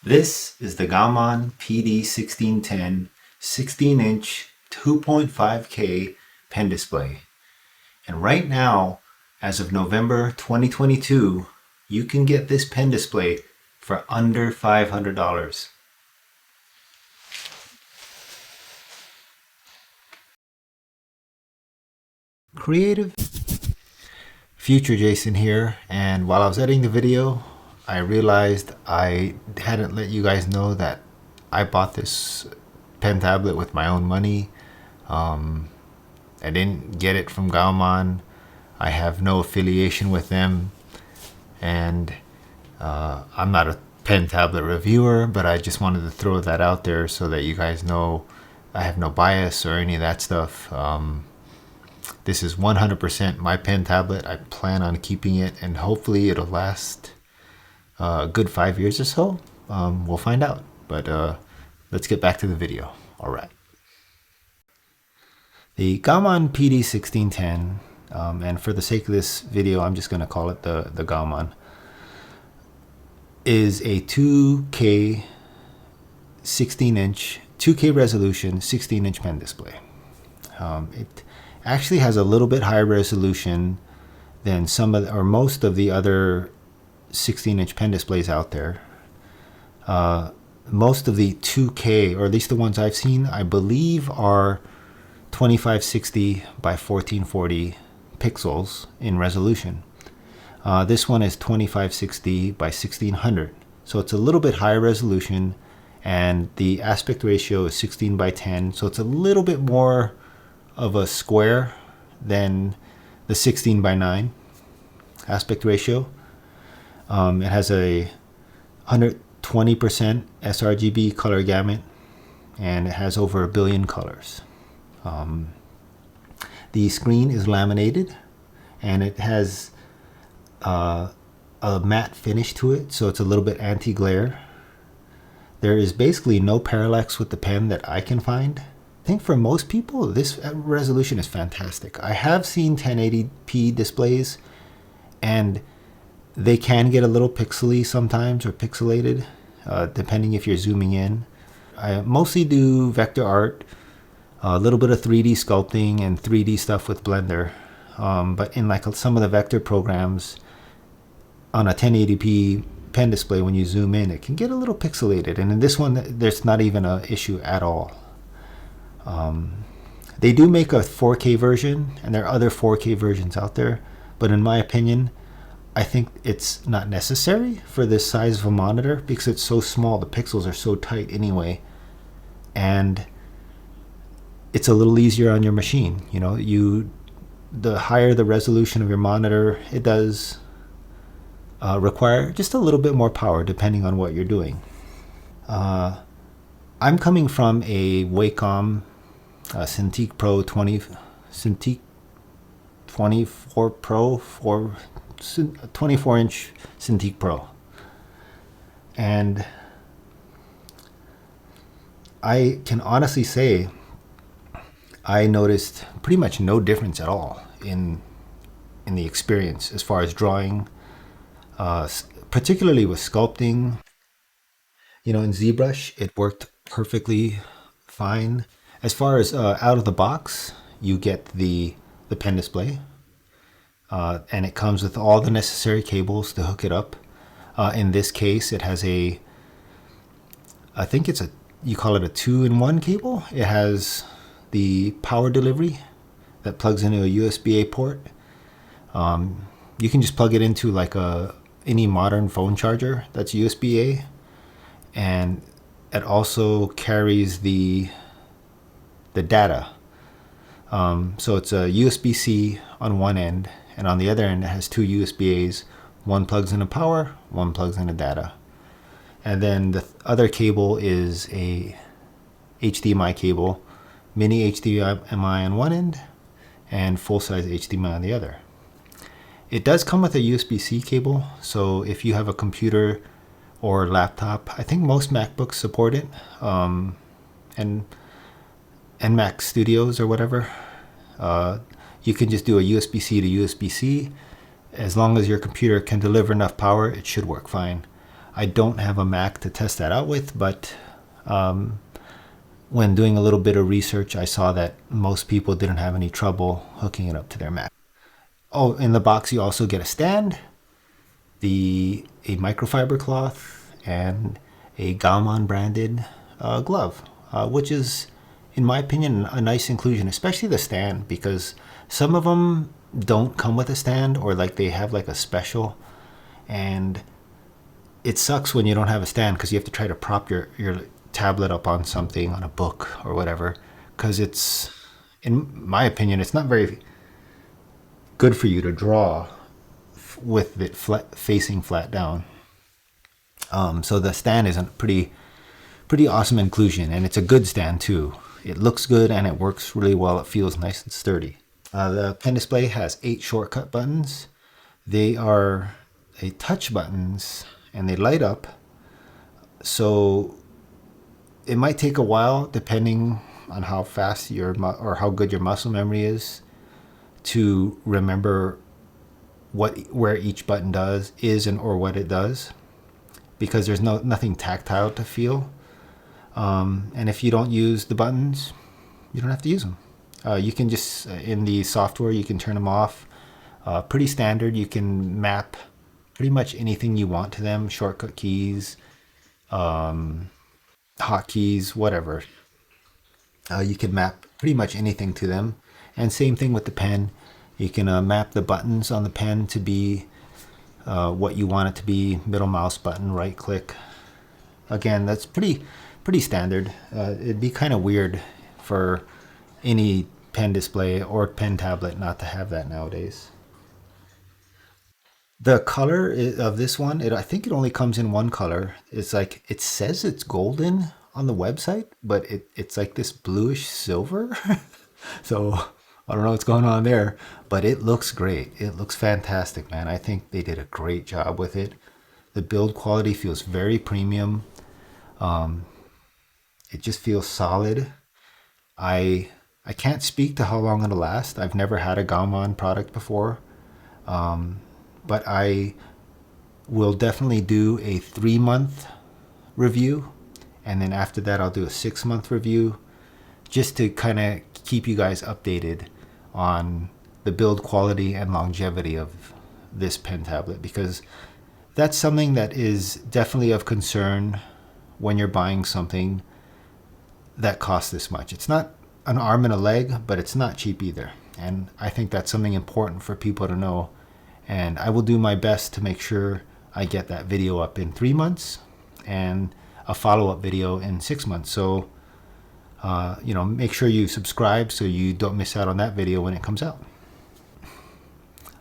This is the Gaomon PD1610 16-inch 2.5K Pendisplay. And right now, as of November 2022, you can get this Pendisplay for under $500. Creative Future Jason here, and while I was editing the video, I realized I hadn't let you guys know that I bought this pen tablet with my own money. I didn't get it from Gaomon. I have no affiliation with them, and I'm not a pen tablet reviewer, but I just wanted to throw that out there so that you guys know I have no bias or any of that stuff. This is 100% my pen tablet. I plan on keeping it, and hopefully it'll last a good 5 years or so. We'll find out, but let's get back to the video. All right. The Gaomon PD1610, and for the sake of this video, I'm just going to call it the Gaomon, is a 2K 16-inch, 2K resolution, 16-inch pen display. It actually has a little bit higher resolution than some of or most of the other 16-inch pen displays out there. Most of the 2K, or at least the ones I've seen, I believe are 2560 by 1440 pixels in resolution. This one is 2560 by 1600, so it's a little bit higher resolution, and the aspect ratio is 16 by 10, so it's a little bit more of a square than the 16 by 9 aspect ratio. It has a 120% Srgb color gamut, and it has over 1 billion colors. The screen is laminated, and it has a matte finish to it, so it's a little bit anti-glare. There is basically no parallax with the pen that I can find. I think for most people, this resolution is fantastic. I have seen 1080p displays, and they can get a little pixely sometimes, or pixelated, depending if you're zooming in. I mostly do vector art, a little bit of 3D sculpting and 3D stuff with Blender. But in like some of the vector programs on a 1080p pen display, when you zoom in, it can get a little pixelated. And in this one, there's not even an issue at all. They do make a 4K version, and there are other 4K versions out there, but in my opinion, I think it's not necessary for this size of a monitor because it's so small. The pixels are so tight anyway, and it's a little easier on your machine. You know, the higher the resolution of your monitor, it does require just a little bit more power depending on what you're doing. I'm coming from a Wacom Cintiq Pro 24 Pro 24-inch Cintiq Pro, and I can honestly say I noticed pretty much no difference at all in the experience as far as drawing, particularly with sculpting. You know, in ZBrush, it worked perfectly fine. As far as out of the box, you get the pen display, and it comes with all the necessary cables to hook it up. In this case, it has I think you call it a 2-in-1 cable. It has the power delivery that plugs into a USB-A port. You can just plug it into like any modern phone charger that's USB-A, and it also carries the data. So it's a USB-C on one end, and on the other end it has 2 USB-As. One plugs into power, one plugs into data. And then the other cable is a HDMI cable, mini HDMI on one end and full-size HDMI on the other. It does come with a USB-C cable, so if you have a computer or laptop, I think most MacBooks support it, and Mac Studios or whatever, you can just do a USB-C to USB-C. As long as your computer can deliver enough power, it should work fine. I don't have a Mac to test that out with, but when doing a little bit of research, I saw that most people didn't have any trouble hooking it up to their Mac. Oh, in the box you also get a stand, a microfiber cloth, and a Gaomon branded glove, which is, in my opinion, a nice inclusion, especially the stand, because some of them don't come with a stand, or like they have like a special, and it sucks when you don't have a stand because you have to try to prop your tablet up on something, on a book or whatever, because it's, in my opinion, it's not very good for you to draw with it facing flat down. So the stand is a pretty awesome inclusion, and it's a good stand too. It looks good and it works really well. It feels nice and sturdy. The Pendisplay has 8 shortcut buttons. They are touch buttons and they light up. So it might take a while, depending on how fast or how good your muscle memory is, to remember where each button is or what it does, because there's nothing tactile to feel. And if you don't use the buttons, you don't have to use them. You can just, in the software, you can turn them off. Pretty standard. You can map pretty much anything you want to them, shortcut keys, hotkeys, whatever. You can map pretty much anything to them. And same thing with the pen. You can map the buttons on the pen to be what you want it to be. Middle mouse button, right click. Again, that's pretty standard. It'd be kind of weird for any pen display or pen tablet not to have that nowadays. The color of this one, I think it only comes in one color. It's like, it says it's golden on the website, but it's like this bluish silver. So I don't know what's going on there, but it looks great. It looks fantastic, man. I think they did a great job with it. The build quality feels very premium. It just feels solid. I can't speak to how long it'll last. I've never had a Gaomon product before. But I will definitely do a 3-month review. And then after that, I'll do a 6-month review, just to kind of keep you guys updated on the build quality and longevity of this pen tablet, because that's something that is definitely of concern when you're buying something that costs this much. It's not an arm and a leg, but it's not cheap either. And I think that's something important for people to know. And I will do my best to make sure I get that video up in 3 months and a follow-up video in 6 months. So, make sure you subscribe so you don't miss out on that video when it comes out.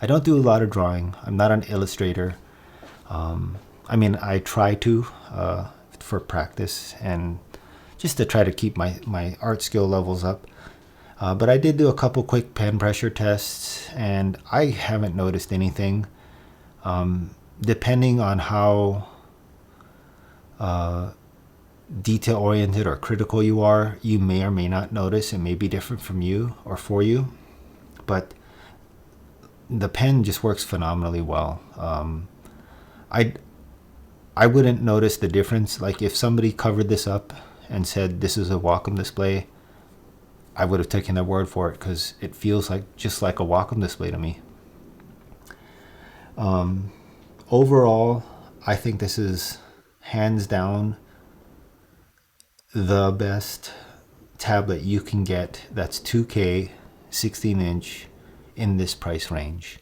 I don't do a lot of drawing. I'm not an illustrator. I try to for practice and just to try to keep my art skill levels up. But I did do a couple quick pen pressure tests, and I haven't noticed anything. Depending on how detail-oriented or critical you are, you may or may not notice. It may be different from you or for you. But the pen just works phenomenally well. I wouldn't notice the difference. Like if somebody covered this up and said this is a Wacom display, I would have taken their word for it, because it feels just like a Wacom display to me. Overall, I think this is hands down the best tablet you can get that's 2K 16-inch in this price range.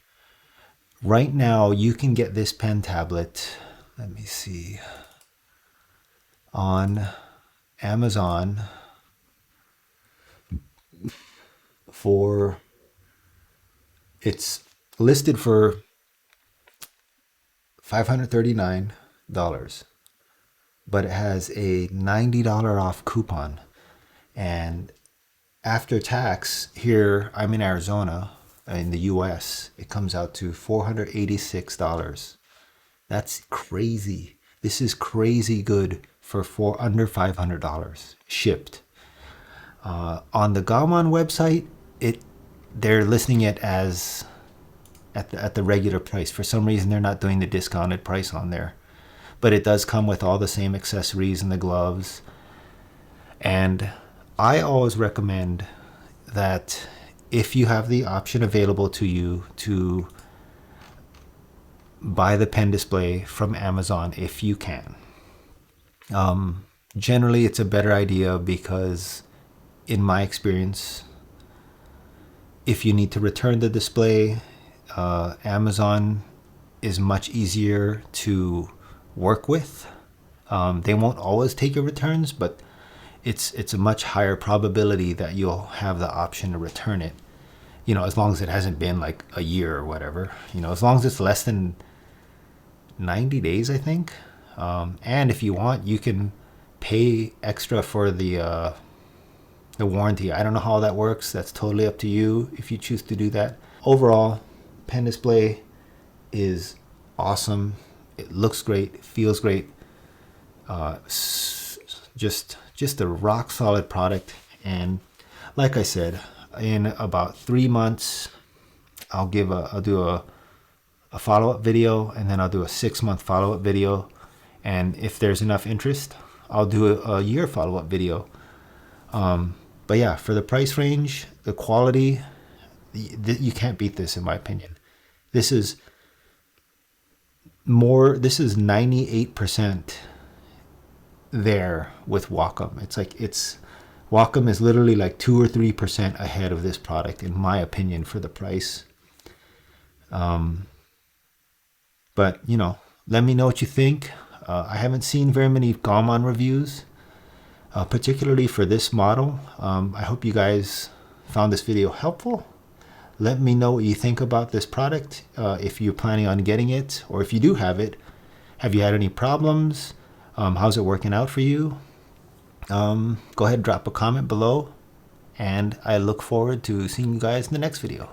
Right now, you can get this pen tablet, let me see, on Amazon it's listed for $539, but it has a $90 off coupon. And after tax, here, I'm in Arizona, in the US, it comes out to $486. That's crazy. This is crazy good for under $500 shipped. On the Gaomon website, they're listing it as at the regular price. For some reason, they're not doing the discounted price on there. but it does come with all the same accessories and the gloves. And I always recommend that if you have the option available to you to buy the Pendisplay from Amazon, if you can. Generally, it's a better idea because, in my experience, if you need to return the display, Amazon is much easier to work with. They won't always take your returns, but it's a much higher probability that you'll have the option to return it. You know, as long as it hasn't been like a year or whatever. You know, as long as it's less than 90 days, I think. And if you want, you can pay extra for the warranty. I don't know how that works. That's totally up to you if you choose to do that. Overall, Pendisplay is awesome. It looks great, it feels great. Just a rock solid product. And like I said, in about 3 months, I'll do a follow-up video, and then I'll do a 6-month follow-up video. And if there's enough interest, I'll do a year follow-up video. But yeah, for the price range, the quality, you can't beat this in my opinion. This is 98% there with Wacom. Wacom is literally like 2 or 3% ahead of this product in my opinion for the price. But you know, let me know what you think. I haven't seen very many Gaomon reviews, particularly for this model. I hope you guys found this video helpful. Let me know what you think about this product, if you're planning on getting it, or if you do have it. Have you had any problems? How's it working out for you? Go ahead and drop a comment below, and I look forward to seeing you guys in the next video.